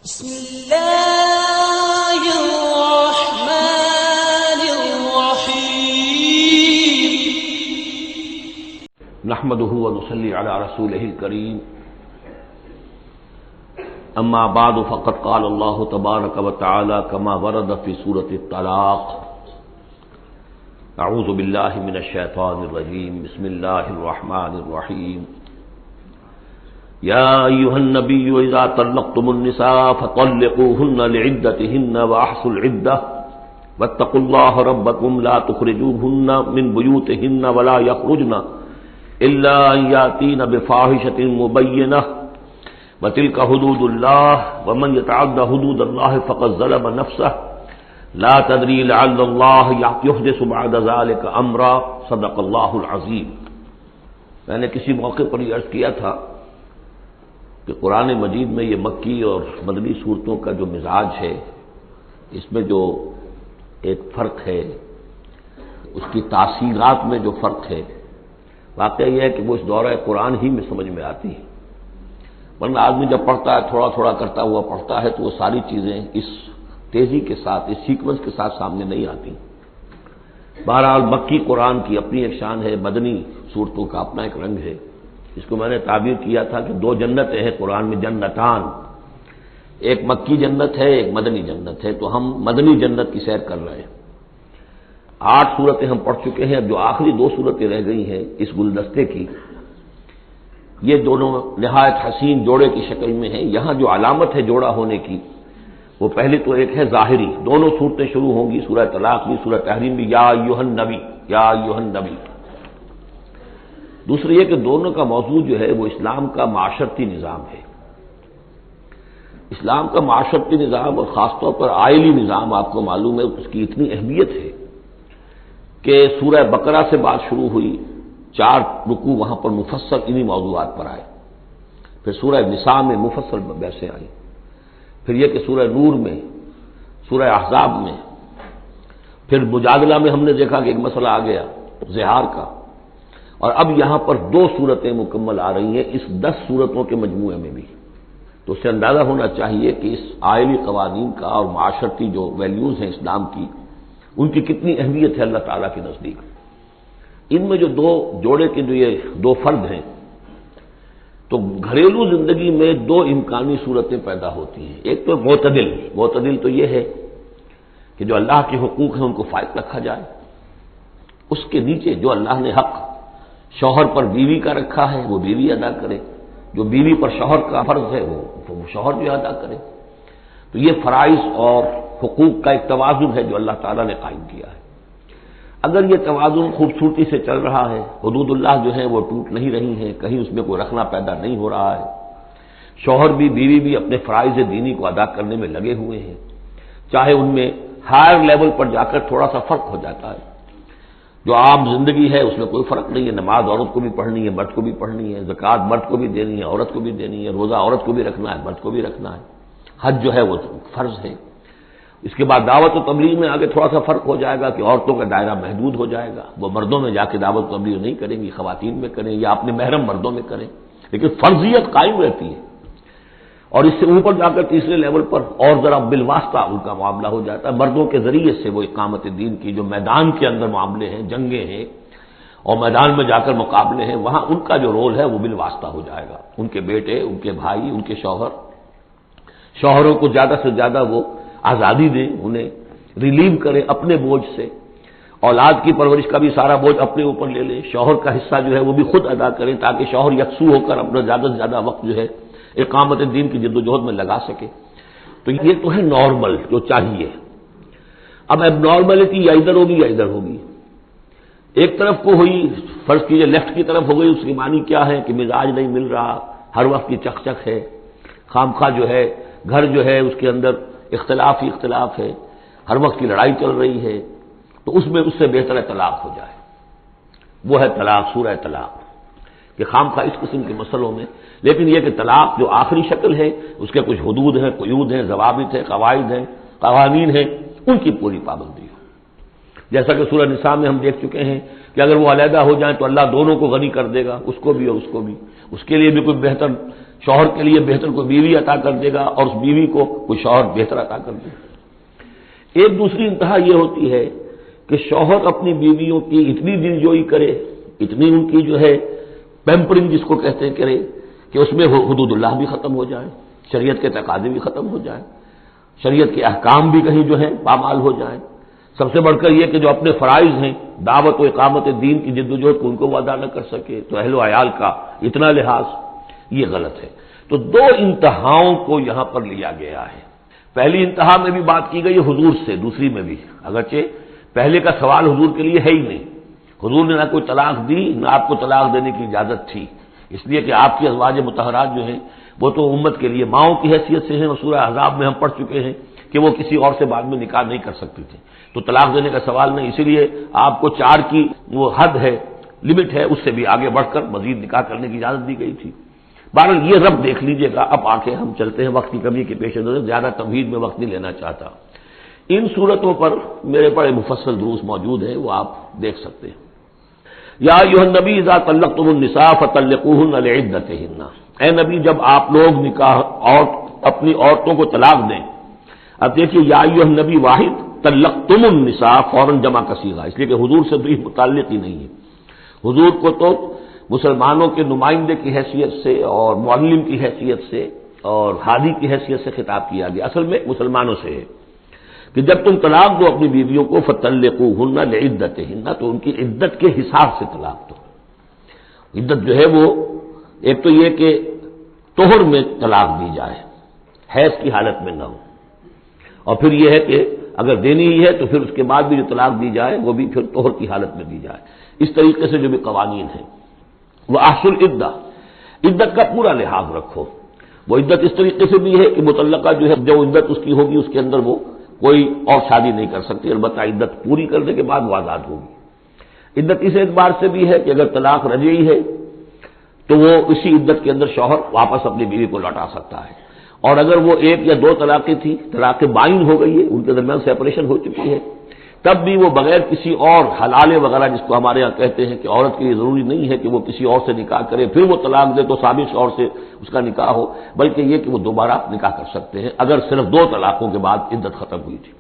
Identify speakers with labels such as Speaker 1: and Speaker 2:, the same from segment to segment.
Speaker 1: بسم اللہ الرحمن الرحیم
Speaker 2: نحمده ونصلي على رسوله الكريم اما بعد فقد قال الله تبارك وتعالى كما ورد في سورة الطلاق اعوذ بالله من الشيطان الرجيم بسم الله الرحمن الرحيم يا أيها النبي إذا طلقتم النساء فطلقوهن لعدتهن وأحصوا العدة واتقوا الله ربكم لا تخرجوهن من بيوتهن ولا يخرجن إلا أن يأتين بفاحشة مبينة وتلك حدود الله ومن يتعد حدود الله فقد ظلم نفسه لا تدري لعل الله يحدث بعد ذلك أمرا صدق الله العظيم۔ میں نے کسی موقع پر یہ عرض کیا تھا کہ قرآن مجید میں یہ مکی اور مدنی صورتوں کا جو مزاج ہے، اس میں جو ایک فرق ہے، اس کی تاثیرات میں جو فرق ہے، واقعہ یہ ہے کہ وہ اس دورہ قرآن ہی میں سمجھ میں آتی ہے، ورنہ آدمی جب پڑھتا ہے تھوڑا تھوڑا کرتا ہوا پڑھتا ہے تو وہ ساری چیزیں اس تیزی کے ساتھ، اس سیکوینس کے ساتھ سامنے نہیں آتی۔ بہرحال مکی قرآن کی اپنی ایک شان ہے، مدنی صورتوں کا اپنا ایک رنگ ہے۔ اس کو میں نے تعبیر کیا تھا کہ دو جنتیں ہیں قرآن میں، جنتان، ایک مکی جنت ہے، ایک مدنی جنت ہے، تو ہم مدنی جنت کی سیر کر رہے ہیں۔ 8 صورتیں ہم پڑھ چکے ہیں، اب جو آخری 2 صورتیں رہ گئی ہیں اس گلدستے کی، یہ دونوں نہایت حسین جوڑے کی شکل میں ہیں۔ یہاں جو علامت ہے جوڑا ہونے کی، وہ پہلی تو ایک ہے ظاہری، دونوں صورتیں شروع ہوں گی، سورہ طلاق بھی، سورہ تحریم بھی، یا ایھا النبی، یا ایھا النبی۔ دوسری یہ کہ دونوں کا موضوع جو ہے وہ اسلام کا معاشرتی نظام ہے۔ اسلام کا معاشرتی نظام اور خاص طور پر آئلی نظام، آپ کو معلوم ہے اس کی اتنی اہمیت ہے کہ سورہ بقرہ سے بات شروع ہوئی، 4 رکوع وہاں پر مفصل انہی موضوعات پر آئے، پھر سورہ نساء میں مفصل بحثیں آئیں، پھر یہ کہ سورہ نور میں، سورہ احزاب میں، پھر مجادلہ میں ہم نے دیکھا کہ ایک مسئلہ آ گیا زہار کا، اور اب یہاں پر 2 صورتیں مکمل آ رہی ہیں اس 10 صورتوں کے مجموعے میں بھی۔ تو اس سے اندازہ ہونا چاہیے کہ اس آئلی قوانین کا اور معاشرتی جو ویلیوز ہیں اسلام کی، ان کی کتنی اہمیت ہے اللہ تعالیٰ کے نزدیک۔ ان میں جو 2 جوڑے کے جو یہ 2 فرد ہیں، تو گھریلو زندگی میں 2 امکانی صورتیں پیدا ہوتی ہیں۔ ایک تو معتدل تو یہ ہے کہ جو اللہ کے حقوق ہیں ان کو فائق رکھا جائے، اس کے نیچے جو اللہ نے حق شوہر پر بیوی کا رکھا ہے وہ بیوی ادا کرے، جو بیوی پر شوہر کا فرض ہے وہ شوہر جو ادا کرے۔ تو یہ فرائض اور حقوق کا ایک توازن ہے جو اللہ تعالیٰ نے قائم کیا ہے۔ اگر یہ توازن خوبصورتی سے چل رہا ہے، حدود اللہ جو ہیں وہ ٹوٹ نہیں رہی ہیں، کہیں اس میں کوئی رخنا پیدا نہیں ہو رہا ہے، شوہر بھی بیوی بھی اپنے فرائض دینی کو ادا کرنے میں لگے ہوئے ہیں، چاہے ان میں ہائر لیول پر جا کر تھوڑا سا فرق ہو جاتا ہے، جو عام زندگی ہے اس میں کوئی فرق نہیں ہے، نماز عورت کو بھی پڑھنی ہے، مرد کو بھی پڑھنی ہے، زکوٰۃ مرد کو بھی دینی ہے، عورت کو بھی دینی ہے، روزہ عورت کو بھی رکھنا ہے، مرد کو بھی رکھنا ہے، حج جو ہے وہ فرض ہے۔ اس کے بعد دعوت و تبلیغ میں آگے تھوڑا سا فرق ہو جائے گا کہ عورتوں کا دائرہ محدود ہو جائے گا، وہ مردوں میں جا کے دعوت و تبلیغ نہیں کریں گی، خواتین میں کریں یا اپنے محرم مردوں میں کریں، لیکن فرضیت قائم رہتی ہے۔ اور اس سے اوپر جا کر تیسرے لیول پر اور ذرا بالواسطہ ان کا معاملہ ہو جاتا ہے، مردوں کے ذریعے سے وہ اقامت دین کی جو میدان کے اندر معاملے ہیں، جنگیں ہیں اور میدان میں جا کر مقابلے ہیں، وہاں ان کا جو رول ہے وہ بالواسطہ ہو جائے گا۔ ان کے بیٹے، ان کے بھائی، ان کے شوہروں کو زیادہ سے زیادہ وہ آزادی دیں، انہیں ریلیو کریں اپنے بوجھ سے، اولاد کی پرورش کا بھی سارا بوجھ اپنے اوپر لے لیں، شوہر کا حصہ جو ہے وہ بھی خود ادا کریں تاکہ شوہر یکسو ہو کر اپنا زیادہ سے زیادہ وقت جو ہے اقامت دین کی جد و جہد میں لگا سکے۔ تو یہ تو ہے نارمل جو چاہیے۔ اب اب نارملٹی یا ادھر ہوگی یا ادھر ہوگی، ایک طرف کو ہوئی، فرض کیجئے لیفٹ کی طرف ہو گئی، اس کی معنی کیا ہے کہ مزاج نہیں مل رہا، ہر وقت کی چک چک ہے، خامخواہ جو ہے گھر جو ہے اس کے اندر اختلاف ہی اختلاف ہے، ہر وقت کی لڑائی چل رہی ہے، تو اس سے بہتر ہے طلاق ہو جائے۔ وہ ہے طلاق، سورہ طلاق، کہ خامخواہ اس قسم کے مسئلوں میں، لیکن یہ کہ طلاق جو آخری شکل ہے اس کے کچھ حدود ہیں، قیود ہیں، ضوابط ہیں، قواعد ہیں، قوانین ہیں، ان کی پوری پابندی ہو۔ جیسا کہ سورہ نساء میں ہم دیکھ چکے ہیں کہ اگر وہ علیحدہ ہو جائیں تو اللہ دونوں کو غنی کر دے گا، اس کو بھی اور اس کو بھی، اس کے لیے بھی کوئی بہتر شوہر کے لیے بہتر کوئی بیوی عطا کر دے گا اور اس بیوی کو کوئی شوہر بہتر عطا کر دے گا۔ ایک دوسری انتہا یہ ہوتی ہے کہ شوہر اپنی بیویوں کی اتنی دلجوئی کرے، اتنی ان کی جو ہے پیمپرنگ جس کو کہتے ہیں کرے، کہ اس میں حدود اللہ بھی ختم ہو جائے، شریعت کے تقاضے بھی ختم ہو جائیں، شریعت کے احکام بھی کہیں جو ہے پامال ہو جائیں۔ سب سے بڑھ کر یہ کہ جو اپنے فرائض ہیں، دعوت و اقامت دین کی جدوجہد کو ان کو وہ ادا نہ کر سکے، تو اہل و عیال کا اتنا لحاظ، یہ غلط ہے۔ تو دو انتہاؤں کو یہاں پر لیا گیا ہے۔ پہلی انتہا میں بھی بات کی گئی حضور سے، دوسری میں بھی، اگرچہ پہلے کا سوال حضور کے لیے ہے ہی نہیں، حضور نے نہ کوئی طلاق دی نہ آپ کو طلاق دینے کی اجازت تھی، اس لیے کہ آپ کی ازواج مطہرات جو ہیں وہ تو امت کے لیے ماؤں کی حیثیت سے ہیں، اور سورہ احزاب میں ہم پڑھ چکے ہیں کہ وہ کسی اور سے بعد میں نکاح نہیں کر سکتی تھی، تو طلاق دینے کا سوال نہیں، اسی لیے آپ کو 4 کی وہ حد ہے، لمٹ ہے، اس سے بھی آگے بڑھ کر مزید نکاح کرنے کی اجازت دی گئی تھی۔ بہرحال یہ رب دیکھ لیجئے گا۔ اب آ کے ہم چلتے ہیں، وقت کی کمی کے پیش نظر زیادہ تمہید میں وقت نہیں لینا چاہتا۔ ان صورتوں پر میرے بڑے مفصل دروس موجود ہیں، وہ آپ دیکھ سکتے ہیں۔ یا ایھا النبی اذا طلقتم النساء فطلقوهن لعدتهن، اے نبی جب آپ لوگ نکاح اور اپنی عورتوں کو طلاق دیں، اب دیکھیے یا ایھا النبی واحد، طلقتم النساء فوراً جمع کا صیغہ، اس لیے کہ حضور سے تو یہ متعلق ہی نہیں ہے۔ حضور کو تو مسلمانوں کے نمائندے کی حیثیت سے اور معلم کی حیثیت سے اور ہادی کی حیثیت سے خطاب کیا گیا، اصل میں مسلمانوں سے ہے کہ جب تم طلاق دو اپنی بیویوں کو فطلقوهن لعدتهن، تو ان کی عدت کے حساب سے طلاق دو۔ عدت جو ہے وہ ایک تو یہ کہ طہر میں طلاق دی جائے، حیض کی حالت میں نہ ہو، اور پھر یہ ہے کہ اگر دینی ہی ہے تو پھر اس کے بعد بھی جو طلاق دی جائے وہ بھی پھر طہر کی حالت میں دی جائے۔ اس طریقے سے جو بھی قوانین ہیں، وہ احصل عدہ، عدت کا پورا لحاظ رکھو۔ وہ عدت اس طریقے سے بھی ہے کہ مطلقہ جو ہے جو عدت اس کی ہوگی اس کے اندر وہ کوئی اور شادی نہیں کر سکتی، البتہ عدت پوری کرنے کے بعد وہ آزاد ہوگی۔ عدت اس اعتبار سے بھی ہے کہ اگر طلاق رجعی ہے تو وہ اسی عدت کے اندر شوہر واپس اپنی بیوی کو لوٹا سکتا ہے، اور اگر وہ 1 یا 2 طلاقیں تھی، طلاق بائن ہو گئی ہے، ان کے درمیان سیپریشن ہو چکی ہے، تب بھی وہ بغیر کسی اور حلالے وغیرہ جس کو ہمارے ہاں کہتے ہیں کہ عورت کے لیے ضروری نہیں ہے کہ وہ کسی اور سے نکاح کرے پھر وہ طلاق دے تو سابق شوہر سے اس کا نکاح ہو، بلکہ یہ کہ وہ دوبارہ نکاح کر سکتے ہیں اگر صرف 2 طلاقوں کے بعد عدت ختم ہوئی تھی۔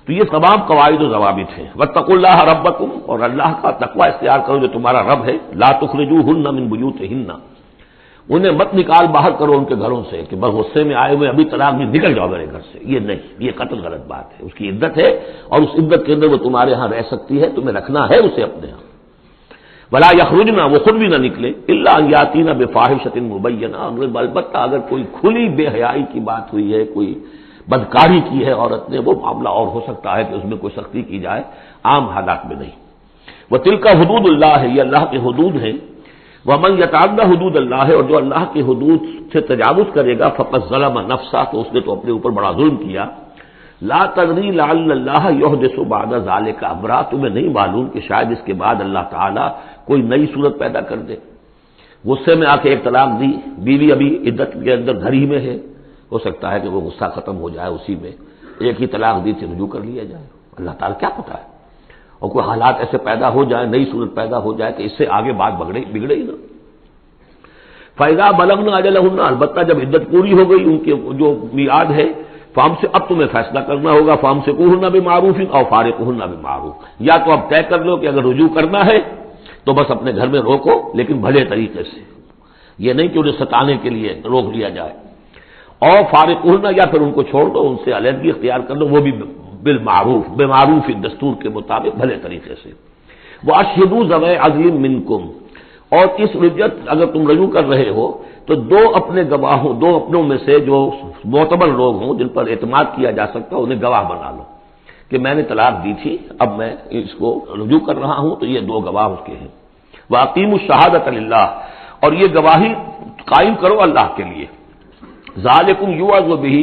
Speaker 2: تو یہ تمام قواعد و ضوابط ہیں۔ واتقوا اللہ ربکم، اور اللہ کا تقوی اختیار کرو جو تمہارا رب ہے۔ لا تخرجوہن من بیوتہن، انہیں مت نکال باہر کرو ان کے گھروں سے کہ بس غصے میں آئے ہوئے ابھی طلاق نہیں، نکل جاؤ میرے گھر سے، یہ نہیں، یہ قطعی غلط بات ہے۔ اس کی عدت ہے اور اس عدت کے اندر وہ تمہارے ہاں رہ سکتی ہے، تمہیں رکھنا ہے اسے اپنے ہاں۔ ولا یخرجن، وہ خود بھی نہ نکلے، الا ان یاتین بفاحشۃ مبینہ، البتہ اگر کوئی کھلی بے حیائی کی بات ہوئی ہے، کوئی بدکاری کی ہے عورت نے، وہ معاملہ اور ہو سکتا ہے کہ اس میں کوئی سختی کی جائے، عام حالات میں نہیں۔ وتلک حدود اللہ ہے، یہ اللہ کے حدود ہیں۔ ومن یتعدی حدود اللہ ہے، اور جو اللہ کی حدود سے تجاوز کرے گا فقط ظلم نفسہ، تو اس نے تو اپنے اوپر بڑا ظلم کیا۔ لا تدری لعل اللہ یحدث بعد ذلک امرا، تمہیں نہیں معلوم کہ شاید اس کے بعد اللہ تعالیٰ کوئی نئی صورت پیدا کر دے۔ غصے میں آ کے 1 طلاق دی، بیوی ابھی عدت کے اندر گھر ہی میں ہے، ہو سکتا ہے کہ وہ غصہ ختم ہو جائے، اسی میں 1 ہی طلاق دی تھی رجوع کر لیا جائے، اللہ تعالیٰ کیا پتہ ہے، اور کوئی حالات ایسے پیدا ہو جائیں، نئی صورت پیدا ہو جائے کہ اس سے آگے بات بگڑے ہی نہ۔ فَإِذَا بَلَغْنَ أَجَلَهُنَّ، البتہ جب عدت پوری ہو گئی ان کے جو میعاد ہے، فَأَمْسِكُوهُنَّ، اب تمہیں فیصلہ کرنا ہوگا، فَأَمْسِكُوهُنَّ بِمَعْرُوفٍ أَوْ فَارِقُوهُنَّ بِمَعْرُوفٍ، یا تو اب طے کر لو کہ اگر رجوع کرنا ہے تو بس اپنے گھر میں روکو، لیکن بھلے طریقے سے، یہ نہیں کہ انہیں ستانے کے لیے روک لیا جائے، اور فارقوهن، یا پھر ان کو چھوڑ دو، ان سے علیحدگی اختیار کر لو، وہ بھی بالمعروف، بمعروف دستور کے مطابق بھلے طریقے سے۔ وَأَشْهِدُوا ذَوَيْ عَدْلٍ مِّنكُمْ، اور اس رجعت اگر تم رجوع کر رہے ہو تو 2 اپنے گواہوں، 2 اپنوں میں سے جو معتبر لوگ ہوں جن پر اعتماد کیا جا سکتا ہے انہیں گواہ بنا لو کہ میں نے طلاق دی تھی، اب میں اس کو رجوع کر رہا ہوں، تو یہ 2 گواہ اس کے ہیں۔ وَأَقِیمُوا الشَّهَادَةَ لِلَّهِ، اور یہ گواہی قائم کرو اللہ کے لیے۔ ذالکم یوعظ بہ،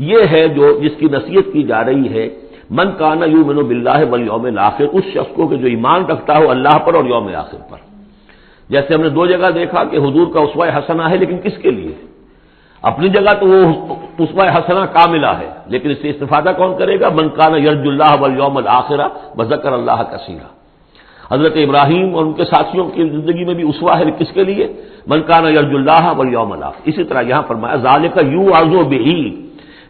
Speaker 2: یہ ہے جو جس کی نصیحت کی جا رہی ہے، من کان یؤمن باللہ والیوم الاخر، اس شخص کو کہ جو ایمان رکھتا ہو اللہ پر اور یوم آخر پر۔ جیسے ہم نے 2 جگہ دیکھا کہ حضور کا اسوہ حسنہ ہے، لیکن کس کے لیے؟ اپنی جگہ تو وہ اسوہ حسنہ کاملہ ہے، لیکن اس سے استفادہ کون کرے گا؟ من کان یرجو اللہ والیوم الاخر وذکر اللہ کثیرا۔ حضرت ابراہیم اور ان کے ساتھیوں کی زندگی میں بھی اسوہ ہے کس کے لیے؟ من کان یرجو اللہ والیوم الاخر. اسی طرح یہاں فرمایا ذالک یوعظ بہ،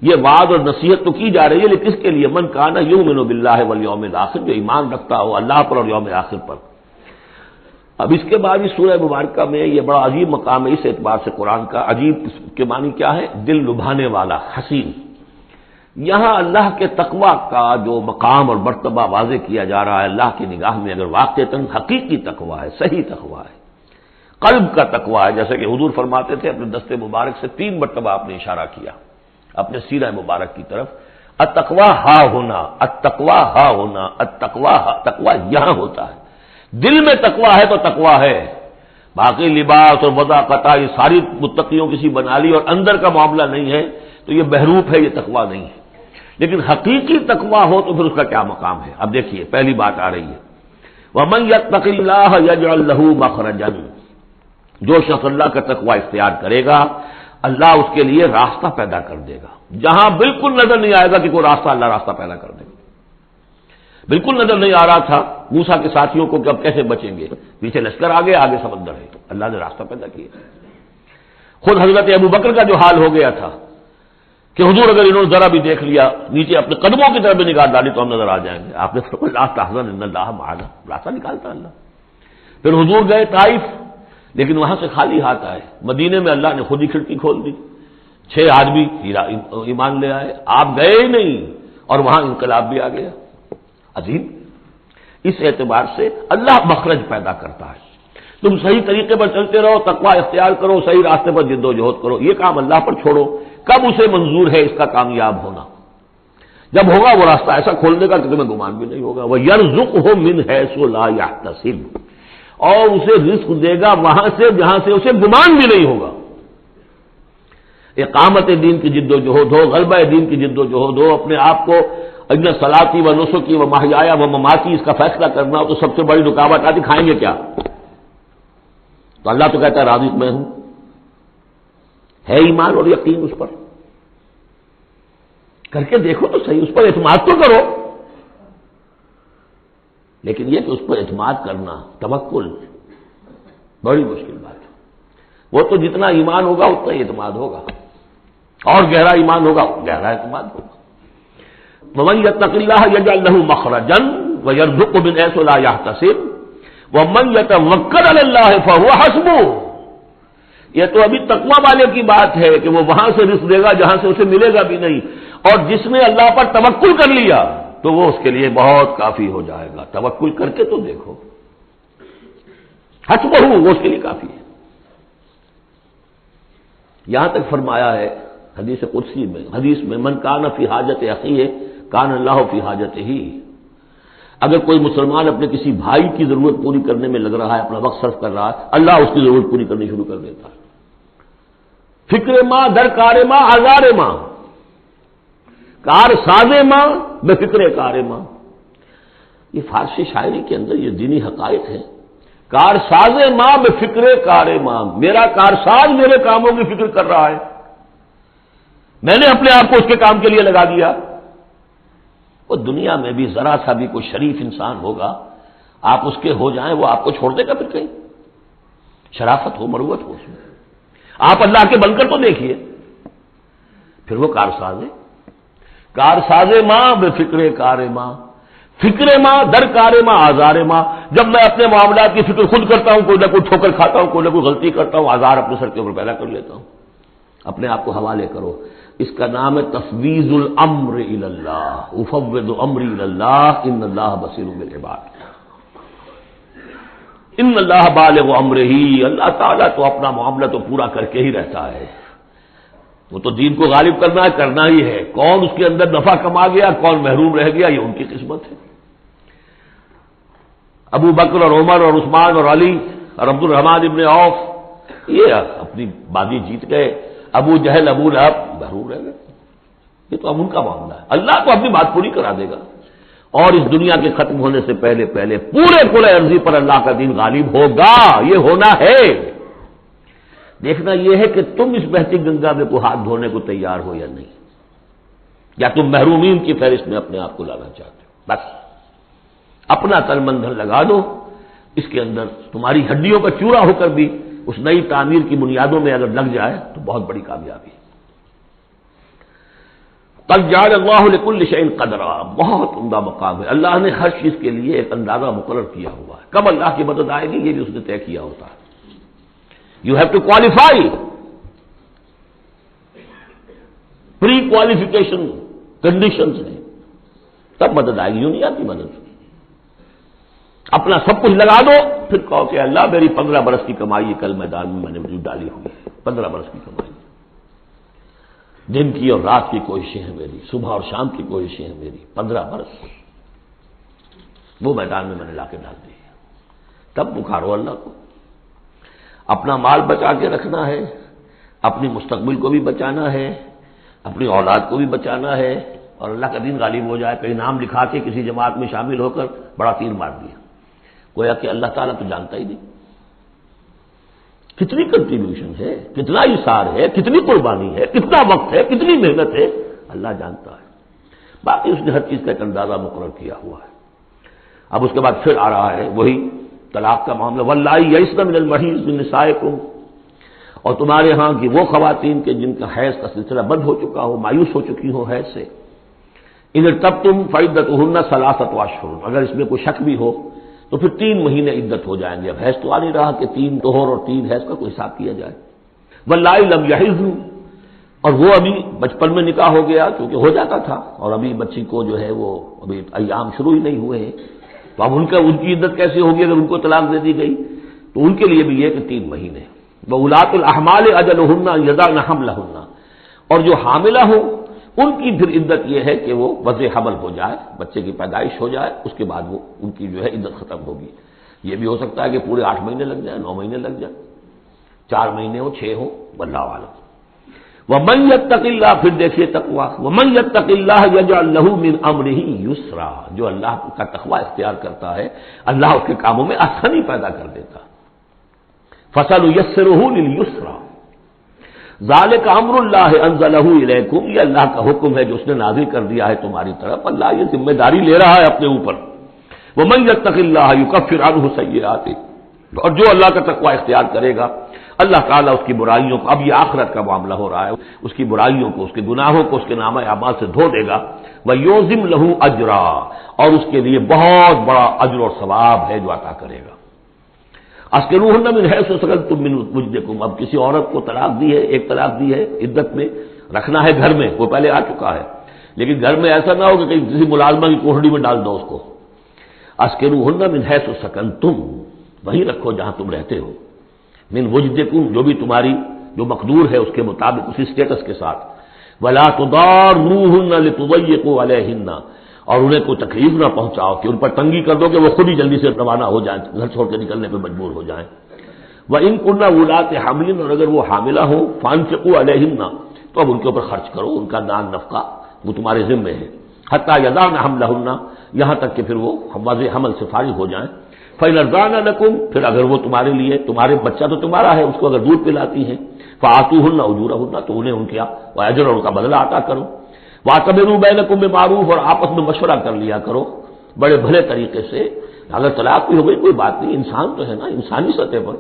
Speaker 2: یہ وعظ اور نصیحت تو کی جا رہی ہے لیکن کس کے لیے؟ من کان یؤمن باللہ والیوم الاخر، جو ایمان رکھتا ہو اللہ پر اور یوم آخر پر. اب اس کے بعد اس سورہ مبارکہ میں یہ بڑا عجیب مقام ہے اس اعتبار سے قرآن کا. عجیب کے معنی کیا ہے؟ دل لبھانے والا، حسین. یہاں اللہ کے تقوی کا جو مقام اور مرتبہ واضح کیا جا رہا ہے اللہ کی نگاہ میں، اگر واقعتاً حقیقی تقوی ہے، صحیح تقوی ہے، قلب کا تقوی ہے، جیسے کہ حضور فرماتے تھے اپنے دست مبارک سے 3 مرتبہ آپ نے اشارہ کیا اپنے سیرہ مبارک کی طرف، التقوی ہا ہونا، التقوی ہا ہونا، التقوی ہا. تقوی یہاں ہوتا ہے، دل میں تقوی ہے تو تقوی ہے. باقی لباس اور وضاقت یہ ساری متقیوں کسی بنا لی اور اندر کا معاملہ نہیں ہے تو یہ بہروپ ہے، یہ تقوی نہیں ہے. لیکن حقیقی تقوی ہو تو پھر اس کا کیا مقام ہے؟ اب دیکھیے پہلی بات آ رہی ہے، وَمَن يَتَّقِ اللَّهَ يَجْعَل لَّهُ مَخْرَجًا، جو شخص اللہ کا تقوی اختیار کرے گا اللہ اس کے لیے راستہ پیدا کر دے گا. جہاں بالکل نظر نہیں آئے گا کہ کوئی راستہ، اللہ راستہ پیدا کر دے گا. بالکل نظر نہیں آ رہا تھا موسیٰ کے ساتھیوں کو کہ اب کیسے بچیں گے، پیچھے لشکر آگے آگے سمندر ہے، اللہ نے راستہ پیدا کیا. خود حضرت ابو بکر کا جو حال ہو گیا تھا کہ حضور اگر انہوں نے ذرا بھی دیکھ لیا نیچے اپنے قدموں کی طرف بھی نگاہ ڈالی تو ہم نظر آ جائیں گے، آپ نے فرمایا لا تحزن ان اللہ معنا، راستہ نکالتا اللہ. پھر حضور گئے طائف لیکن وہاں سے خالی ہاتھ آئے. مدینے میں اللہ نے خود ہی کھڑکی کھول دی، 6 آدمی ایمان لے آئے، آپ گئے ہی نہیں اور وہاں انقلاب بھی آ گیا. عظیم. اس اعتبار سے اللہ مخرج پیدا کرتا ہے. تم صحیح طریقے پر چلتے رہو، تقوی اختیار کرو، صحیح راستے پر جد و جہد کرو، یہ کام اللہ پر چھوڑو. کب اسے منظور ہے اس کا کامیاب ہونا؟ جب ہوگا وہ راستہ ایسا کھول دے گا کہ تمہیں گمان بھی نہیں ہوگا. وَيَرْزُقْهُ مِنْ حَيْثُ لَا يَحْتَسِبُ، اور اسے رزق دے گا وہاں سے جہاں سے اسے گمان بھی نہیں ہوگا. اقامت دین کی جد و جہد ہو، غلبہ دین کی جد و جہد ہو، اپنے آپ کو ان صلاتی و نسکی و محیایا و مماتی اس کا فیصلہ کرنا ہو تو سب سے بڑی رکاوٹ آتی کھائیں گے کیا؟ تو اللہ تو کہتا ہے رازق میں ہوں. ہے ایمان اور یقین اس پر؟ کر کے دیکھو تو صحیح، اس پر اعتماد تو کرو. لیکن یہ کہ اس پر اعتماد کرنا، توکل، بڑی مشکل بات ہے. وہ تو جتنا ایمان ہوگا اتنا ہی اعتماد ہوگا، اور گہرا ایمان ہوگا گہرا اعتماد ہوگا. وَمَن يَتَّقِ اللَّهَ يَجْعَل لَّهُ مَخْرَجًا وَيَرْزُقْهُ مِنْ حَيْثُ لَا يَحْتَسِبُ وَمَن يَتَوَكَّلْ عَلَى اللَّهِ فَهُوَ حَسْبُهُ. یہ تو ابھی تقوی والے کی بات ہے کہ وہ وہاں سے رزق دے گا جہاں سے اسے ملے گا بھی نہیں، اور جس نے اللہ پر توکل کر لیا تو وہ اس کے لیے بہت کافی ہو جائے گا. توکل کر کے تو دیکھو، حسبہ وہ اس کے لیے کافی ہے. یہاں تک فرمایا ہے حدیث قدسی میں، حدیث میں من کان فی حاجت اخیہ کان اللہ فی حاجتہ. اگر کوئی مسلمان اپنے کسی بھائی کی ضرورت پوری کرنے میں لگ رہا ہے، اپنا وقت صرف کر رہا ہے، اللہ اس کی ضرورت پوری کرنی شروع کر دیتا ہے. فکر ماں در کار ماں آزار ماں، کار ساز ماں بے فکر کار ماں. یہ فارسی شاعری کے اندر یہ دینی حقائق ہیں. کار ساز ماں بے فکر کار ماں، میرا کارساز میرے کاموں کی فکر کر رہا ہے، میں نے اپنے آپ کو اس کے کام کے لیے لگا دیا. وہ دنیا میں بھی ذرا سا بھی کوئی شریف انسان ہوگا، آپ اس کے ہو جائیں وہ آپ کو چھوڑ دے گا پھر کہیں؟ شرافت ہو، مروت ہو اس میں. آپ اللہ کے بن کر تو دیکھیے، پھر وہ کارساز ہے. کارساز ماں بے فکر کار ماں، فکر ماں در کار ماں آزار ماں. جب میں اپنے معاملات کی فکر خود کرتا ہوں، کوئی نہ کوئی ٹھوکر کھاتا ہوں، کوئی نہ کوئی غلطی کرتا ہوں، آزار اپنے سر کے اوپر پیدا کر لیتا ہوں. اپنے آپ کو حوالے کرو. اس کا نام ہے تفویض الامر الی اللہ. افوض امری الی اللہ ان اللہ بصیر بالعباد. ان اللہ بالغ امرہ، اللہ تعالیٰ تو اپنا معاملہ تو پورا کر کے ہی رہتا ہے. وہ تو دین کو غالب کرنا ہے، کرنا ہی ہے. کون اس کے اندر نفع کما گیا، کون محروم رہ گیا، یہ ان کی قسمت ہے. ابو بکر اور عمر اور عثمان اور علی اور عبد الرحمن ابن عوف یہ اپنی بازی جیت گئے. ابو جہل ابو لہب محروم رہ گئے. یہ تو اب ان کا معاملہ ہے. اللہ تو اپنی بات پوری کرا دے گا، اور اس دنیا کے ختم ہونے سے پہلے پہلے پورے عرضی پر اللہ کا دین غالب ہوگا. یہ ہونا ہے. دیکھنا یہ ہے کہ تم اس بہتی گنگا میں کو ہاتھ دھونے کو تیار ہو یا نہیں، یا تم محرومین کی فہرست میں اپنے آپ کو لانا چاہتے ہو. بس اپنا تن من دھن لگا دو اس کے اندر تمہاری ہڈیوں کا چورا ہو کر بھی اس نئی تعمیر کی بنیادوں میں اگر لگ جائے تو بہت بڑی کامیابی ہے۔ قد جعل اللہ لکل شیء قدرا، بہت عمدہ مقام ہے، اللہ نے ہر چیز کے لیے ایک اندازہ مقرر کیا ہوا ہے، کب اللہ کی مدد آئے گی یہ بھی اس نے طے کیا ہوتا ہے۔ You have to qualify, pre qualification conditions ہیں، تب مدد آئے گی، یوں نہیں آتی مدد۔ اپنا سب کچھ لگا دو پھر کہو کہ اللہ میری 15 برس کی کمائی کل میدان میں نے وجود ڈالی ہوئی ہے، 15 برس کی کمائی، دن کی اور رات کی کوششیں ہیں میری، صبح اور شام کی کوششیں ہیں میری، 15 برس وہ میدان میں نے لا کے ڈال دی ہے۔ تب پکارو اللہ کو۔ اپنا مال بچا کے رکھنا ہے، اپنی مستقبل کو بھی بچانا ہے، اپنی اولاد کو بھی بچانا ہے، اور اللہ کا دین غالب ہو جائے، کہیں نام لکھا کے کسی جماعت میں شامل ہو کر بڑا تیر مار دیا، گویا کہ اللہ تعالیٰ تو جانتا ہی نہیں کتنی کنٹریبیوشن ہے، کتنا اثار ہے، کتنی قربانی ہے، کتنا وقت ہے، کتنی محنت ہے، اللہ جانتا ہے۔ باقی اس نے ہر چیز کا ایک اندازہ مقرر کیا ہوا ہے۔ اب اس کے بعد پھر آ رہا ہے وہی طلاق کا معاملہ، واللائی یئسن من المحیض من نسائکم، اور تمہارے ہاں کی وہ خواتین کے جن کا حیض کا سلسلہ بند ہو چکا ہو، مایوس ہو چکی ہو حیض سے، ان ارتبتم فعدتہن ثلاثۃ اشہر، اگر اس میں کوئی شک بھی ہو تو پھر 3 مہینے عدت ہو جائیں گے۔ اب حیض تو آ نہیں رہا کہ 3 طہور اور 3 حیض کا کوئی حساب کیا جائے۔ واللائی لم یحضن، اور وہ ابھی بچپن میں نکاح ہو گیا کیونکہ ہو جاتا تھا، اور ابھی بچی کو جو ہے وہ ابھی ایام شروع ہی نہیں ہوئے ہیں، تو اب ان کی عدت کیسے ہوگی اگر ان کو طلاق دے دی گئی؟ تو ان کے لیے بھی یہ کہ 3 مہینے۔ وَأُولَاتُ الْأَحْمَالِ أَجَلُهُنَّ أَن يَضَعْنَ حَمْلَهُنَّ، اور جو حاملہ ہوں ان کی پھر عدت یہ ہے کہ وہ وضع حمل ہو جائے، بچے کی پیدائش ہو جائے، اس کے بعد وہ ان کی جو ہے عدت ختم ہوگی۔ یہ بھی ہو سکتا ہے کہ پورے 8 مہینے لگ جائیں، 9 مہینے لگ جائیں، 4 مہینے ہو، 6 ہو، واللہ اعلم۔ وَمَن يَتَّقِ اللَّهَ، پھر دیکھیے تقویٰ، وَمَن يَتَّقِ اللَّهَ يَجْعَل لَّهُ مِنْ أَمْرِهِ يُسْرًا، جو اللہ کا تقویٰ اختیار کرتا ہے اللہ اس کے کاموں میں آسانی پیدا کر دیتا ہے۔ فَسَنُيَسِّرُهُ لِلْيُسْرَىٰ، ذَلِكَ أَمْرُ اللَّهِ أَنزَلَهُ إِلَيْكُمْ، یہ اللہ کا حکم ہے جو اس نے نازل کر دیا ہے تمہاری طرف، اللہ یہ ذمہ داری لے رہا ہے اپنے اوپر۔ وَمَن يَتَّقِ اللَّهَ يُكَفِّرْ عَنْهُ سَيِّئَاتِهِ، اور جو اللہ کا تقویٰ اختیار کرے گا اللہ تعالیٰ اس کی برائیوں کو، اب یہ آخرت کا معاملہ ہو رہا ہے، اس کی برائیوں کو، اس کے گناہوں کو اس کے نامہ اعمال سے دھو دے گا۔ وَيُعْظِمْ لَهُ أَجْرًا، اور اس کے لیے بہت بڑا اجر اور ثواب ہے جو عطا کرے گا۔ اسکنوہن من حیث سکنتم من وجدکم، اب کسی عورت کو طلاق دی ہے، ایک طلاق دی ہے، عدت میں رکھنا ہے گھر میں، وہ پہلے آ چکا ہے، لیکن گھر میں ایسا نہ ہو کہ کہیں کسی ملازمہ کی کوٹڑی میں ڈال دو اس کو۔ اسکنوہن من حیث سکنتم، وہیں رکھو جہاں تم رہتے ہو، من وجدکم، جو بھی تمہاری جو مقدور ہے اس کے مطابق، اسی سٹیٹس کے ساتھ۔ ولا تضاروہن لتضیقوا علیہن، اور انہیں کوئی تکلیف نہ پہنچاؤ کہ ان پر تنگی کر دو کہ وہ خود ہی جلدی سے روانہ ہو جائیں، گھر چھوڑ کے نکلنے پہ مجبور ہو جائیں۔ وَإِن كُنَّ أُولَاتِ حَمْلٍ، اور اگر وہ حاملہ ہوں، فَأَنفِقُوا عَلَيْهِنَّ، تو اب ان کے اوپر خرچ کرو، ان کا دان نفقہ وہ تمہارے ذمے ہے، حَتَّى يَضَعْنَ حَمْلَهُنَّ، یہاں تک کہ پھر وہ واضح حمل سے فارغ ہو جائیں۔ فَإِنْ أَرْضَعْنَ لَكُمْ، پھر اگر وہ تمہارے لیے، تمہارے بچہ تو تمہارا ہے، اس کو اگر دودھ پلاتی ہیں، فَآتُوهُنَّ أُجُورَهُنَّ، تو انہیں ان کا اجر اور ان کا بدلہ عطا کرو۔ وَاعْتَمِرُوا بَيْنَكُم بِمَعْرُوفٍ، اور آپس میں مشورہ کر لیا کرو بڑے بھلے طریقے سے۔ اگر طلاق بھی ہو گئی کوئی بات نہیں، انسان تو ہے نا، انسانی سطح پر،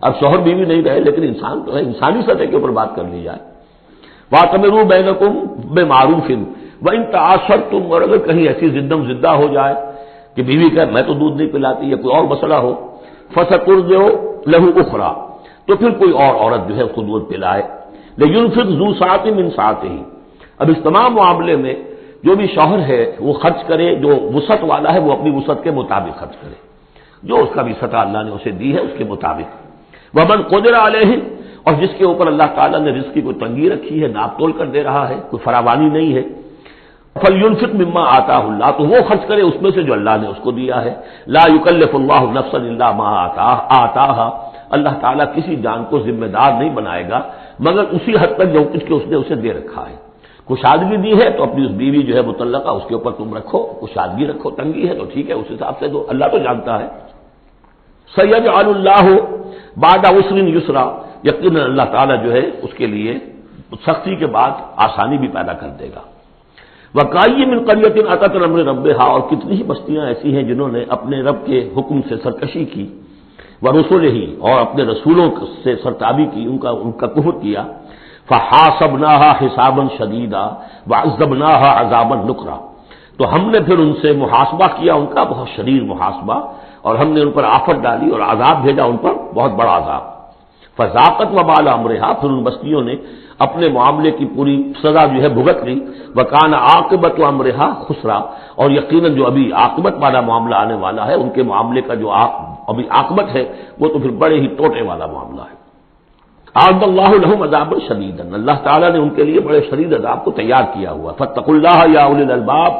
Speaker 2: اب شوہر بیوی نہیں رہے لیکن انسان تو ہے، انسانی سطح کے اوپر بات کر لی جائے۔ وَاعْتَمِرُوا بَيْنَكُم بِمَعْرُوفٍ وَإِن تَعَاثَرْتُمْ، اور اگر کہیں ایسی زدم زدہ ہو جائے کہ بیوی کہ میں تو دودھ نہیں پلاتی یا کوئی اور مسئلہ ہو، فَسَتُرْضِعُ لَهُ أُخْرَىٰ، تو پھر کوئی اور عورت جو ہے اس کو دودھ پلائے۔ لِيُنْفِقْ ذُو سَعَةٍ مِّن سَعَتِهِ، اب اس تمام معاملے میں جو بھی شوہر ہے وہ خرچ کرے، جو وسعت والا ہے وہ اپنی وسعت کے مطابق خرچ کرے، جو اس کا بھی سطح اللہ نے اسے دی ہے اس کے مطابق۔ وَمَنْ قُدِرَ عَلَيْهِ، اور جس کے اوپر اللہ تعالیٰ نے رزق کی کوئی تنگی رکھی ہے، ناپ تول کر دے رہا ہے، کوئی فراوانی نہیں ہے، فَلْيُنْفِقْ مِمَّا آتَاهُ اللَّهُ، تو وہ خرچ کرے اس میں سے جو اللہ نے اس کو دیا ہے۔ لَا يُكَلِّفُ اللَّهُ نَفْسًا إِلَّا مَا آتَاهَا، اللہ تعالیٰ کسی جان کو ذمہ دار نہیں بنائے گا مگر اسی حد تک جو کچھ کہ اس نے اسے دے رکھا ہے۔ کشادگی دی ہے تو اپنی اس بیوی جو ہے مطلقہ اس کے اوپر تم رکھو، کشادگی رکھو، تنگی ہے تو ٹھیک ہے، اس حساب سے دو، اللہ تو جانتا ہے۔ سَيَجْعَلُ اللَّهُ بَعْدَ عُسْرٍ يُسْرًا، یقیناً اللہ تعالیٰ جو ہے اس کے لیے سختی کے بعد آسانی بھی پیدا کر دے گا۔ وَكَأَيٍّ مِّن قَرْيَةٍ أَتَتْ عَنْ أَمْرِ رَبِّهَا، اور کتنی ہی بستیاں ایسی ہیں جنہوں نے اپنے رب کے حکم سے سرکشی کی۔ ورسلہ، اور اپنے رسولوں سے سرتابی کی، ان کا کفر کیا، فحاسبناها حسابا شدیدا وعذبناها عذابا نکرا، تو ہم نے پھر ان سے محاسبہ کیا، ان کا بہت شدید محاسبہ، اور ہم نے ان پر آفت ڈالی اور عذاب بھیجا ان پر بہت بڑا عذاب۔ فذاقت وبال امرها، پھر ان بستیوں نے اپنے معاملے کی پوری سزا جو ہے بھگت لی، وکان عاقبت امرها خسرا، اور یقیناً جو ابھی عاقبت والا معاملہ آنے والا ہے، ان کے معاملے کا جو ابھی عاقبت ہے وہ تو پھر بڑے ہی ٹوٹے والا معاملہ ہے۔ اعد اللہ لهم عذابا شدیدا، اللہ تعالیٰ نے ان کے لیے بڑے شدید عذاب کو تیار کیا ہوا۔ فاتقوا اللہ یا اولی الالباب،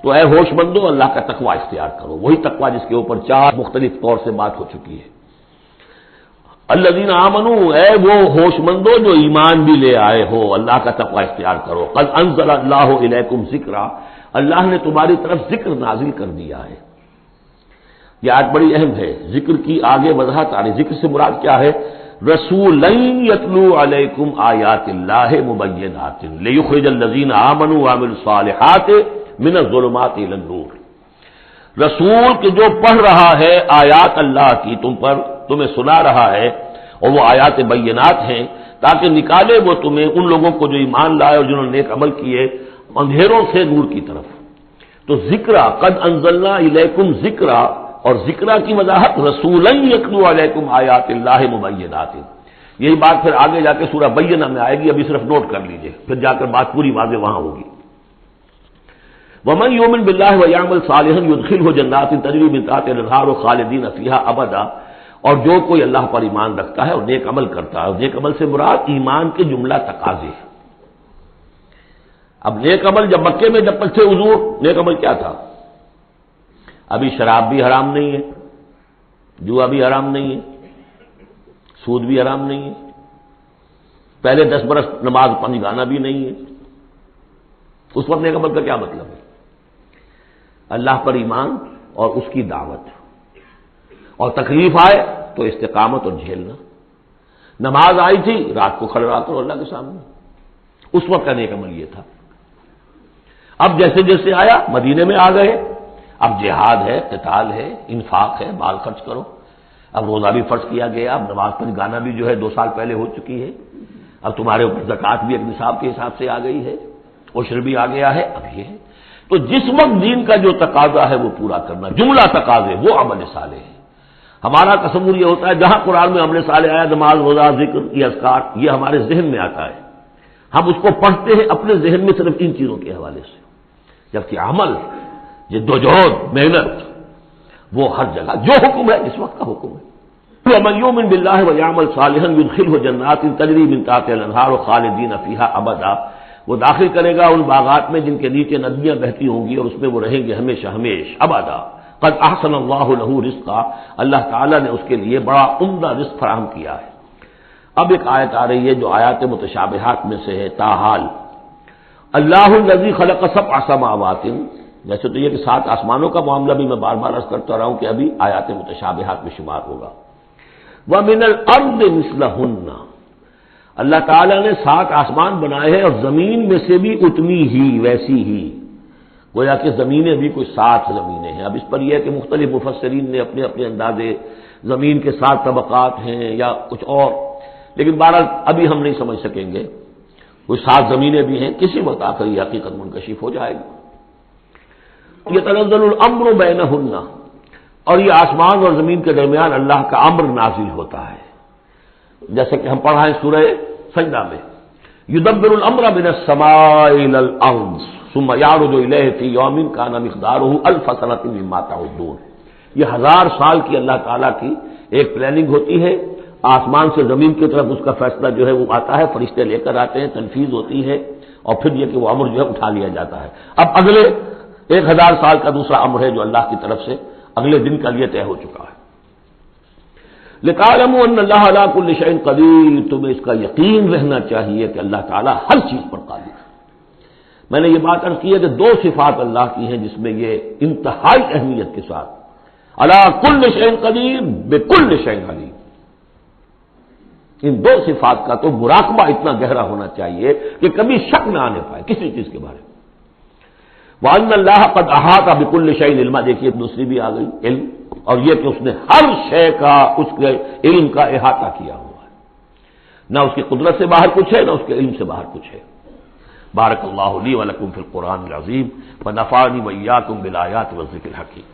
Speaker 2: تو اے ہوش مندو اللہ کا تقوی اختیار کرو، وہی تقوی جس کے اوپر 4 مختلف طور سے بات ہو چکی ہے۔ الذین آمنوا، اے وہ ہوش مندو جو ایمان بھی لے آئے ہو، اللہ کا تقوی اختیار کرو۔ قد انزل اللہ الیکم ذکرا، اللہ نے تمہاری طرف ذکر نازل کر دیا ہے۔ یہ آیت بڑی اہم ہے، ذکر کی آگے وضاحت آ رہی۔ ذکر سے مراد کیا ہے؟ رسولا یتلو علیکم آیات اللہ مبینات لیخرج الذین آمنوا وعملوا الصالحات من الظلمات الی النور، رسول کہ جو پڑھ رہا ہے آیات اللہ کی تم پر، تمہیں سنا رہا ہے، اور وہ آیات بینات ہیں، تاکہ نکالے وہ تمہیں، ان لوگوں کو جو ایمان لائے اور جنہوں نے نیک عمل کیے، اندھیروں سے نور کی طرف۔ تو ذکرہ، قد انزلنا الیکم ذکرہ، اور ذکرہ کی وضاحت رسولا یتلو علیکم آیات اللہ مبینات، یہی بات پھر آگے جا کے سورہ بینہ میں آئے گی، ابھی صرف نوٹ کر لیجئے، پھر جا کر بات پوری واضح وہاں ہوگی۔ ومن یؤمن باللہ ویعمل صالحا یدخلہ جنات تجری من تحتہا الانہار خالدین فیہا ابدا، اور جو کوئی اللہ پر ایمان رکھتا ہے اور نیک عمل کرتا ہے، اور نیک عمل سے مراد ایمان کے جملہ تقاضے ہیں۔ اب نیک عمل جب مکے میں جب تھے حضور، نیک عمل کیا تھا؟ ابھی شراب بھی حرام نہیں ہے، جوا بھی حرام نہیں ہے، سود بھی حرام نہیں ہے، پہلے 10 برس نماز پنج گانا بھی نہیں ہے۔ اس وقت نیک عمل کا کیا مطلب ہے؟ اللہ پر ایمان اور اس کی دعوت، اور تکلیف آئے تو استقامت اور جھیلنا۔ نماز آئی تھی، رات کو کھڑے رہا کرو اللہ کے سامنے، اس وقت کا نیک عمل یہ تھا۔ اب جیسے جیسے آیا مدینے میں آ گئے، اب جہاد ہے، قتال ہے، انفاق ہے، مال خرچ کرو، اب روزہ بھی فرض کیا گیا، اب نماز پنج گانا بھی جو ہے 2 سال پہلے ہو چکی ہے، اب تمہارے اوپر زکوٰۃ بھی ایک نصاب کے حساب سے آ گئی ہے، عشر بھی آ گیا ہے، اب یہ ہے۔ تو جس وقت دین کا جو تقاضا ہے وہ پورا کرنا، جملہ تقاضے، وہ عمل صالح ہے۔ ہمارا تصور یہ ہوتا ہے جہاں قرآن میں عمل صالح آیا، نماز، روزہ، ذکر، یہ اذکار، یہ ہمارے ذہن میں آتا ہے، ہم اس کو پڑھتے ہیں اپنے ذہن میں صرف ان چیزوں کے حوالے سے، جبکہ عمل، جدوجہد، محنت، وہ ہر جگہ جو حکم ہے اس وقت کا حکم ہے۔ ومن یؤمن باللہ ویعمل صالحا یدخلہ جنات تجری من تحتہا الانہار خالدین فیہا ابدا، وہ داخل کرے گا ان باغات میں جن کے نیچے ندیاں بہتی ہوں گی، اور اس میں وہ رہیں گے ہمیشہ ہمیش ابدا۔ قد احسن اللہ لہ رزقا، اللہ تعالیٰ نے اس کے لیے بڑا عمدہ رزق فراہم کیا ہے۔ اب ایک آیت آ رہی ہے جو آیات متشابہات میں سے ہے، تاحال اللہ الذی خلق 7 سماوات، ویسے تو یہ کہ 7 آسمانوں کا معاملہ بھی میں بار بار عرض کرتا رہا ہوں کہ ابھی آیات متشابہات میں شمار ہوگا۔ وَمِنَ الْأَرْضِ مِثْلَهُنَّ، اللہ تعالیٰ نے 7 آسمان بنائے ہیں اور زمین میں سے بھی اتنی ہی، ویسی ہی، گویا کہ زمینیں بھی کوئی 7 زمینیں ہیں۔ اب اس پر یہ ہے کہ مختلف مفسرین نے اپنے اپنے اندازے، زمین کے 7 طبقات ہیں یا کچھ اور، لیکن بہرحال ابھی ہم نہیں سمجھ سکیں گے، کوئی 7 زمینیں بھی ہیں، کسی وقت آ کر یہ حقیقت منکشف ہو جائے گی۔ یتنزل الامر بینہن، اور یہ آسمان اور زمین کے درمیان اللہ کا امر نازل ہوتا ہے، جیسے کہ ہم پڑھا ہے سورہ سجدہ میں، یدبر الامر من السماء الى الارض ثم یعرج الیہ فی یوم کان مقدارہ 1000 سنۃ مما تعدون، یہ 1000 سال کی اللہ تعالیٰ کی ایک پلاننگ ہوتی ہے، آسمان سے زمین کی طرف اس کا فیصلہ جو ہے وہ آتا ہے، فرشتے لے کر آتے ہیں، تنفیذ ہوتی ہے، اور پھر یہ کہ وہ امر جو ہے اٹھا لیا جاتا ہے۔ اب اگلے 1000 سال کا دوسرا امر ہے جو اللہ کی طرف سے اگلے دن کا لیے طے ہو چکا ہے۔ لِتَعْلَمُوا أَنَّ اللَّهَ عَلَىٰ كُلِّ شَيْءٍ قَدِيرٌ، تمہیں اس کا یقین رہنا چاہیے کہ اللہ تعالیٰ ہر چیز پر قادر ہے۔ میں نے یہ بات عرض کی ہے کہ 2 صفات اللہ کی ہیں جس میں یہ انتہائی اہمیت کے ساتھ عَلَىٰ كُلِّ شَيْءٍ قَدِيرٌ بِكُلِّ شَيْءٍ عَلِيمٌ، ان 2 صفات کا تو مراقبہ اتنا گہرا ہونا چاہیے کہ کبھی شک نہ آنے پائے کسی چیز کے بارے میں۔ وَأَنَّ اللَّهَ قَدْ أَحَاطَ بِكُلِّ شَيْءٍ عِلْمًا، دیکھیے دوسری بھی آ گئی، علم، اور یہ کہ اس نے ہر شے کا اس کے علم کا احاطہ کیا ہوا ہے، نہ اس کی قدرت سے باہر کچھ ہے نہ اس کے علم سے باہر کچھ ہے۔ بارک اللہ لی ولکم فی القرآن العظیم ونفعنی وإیاکم بالآیات والذکر الحکیم۔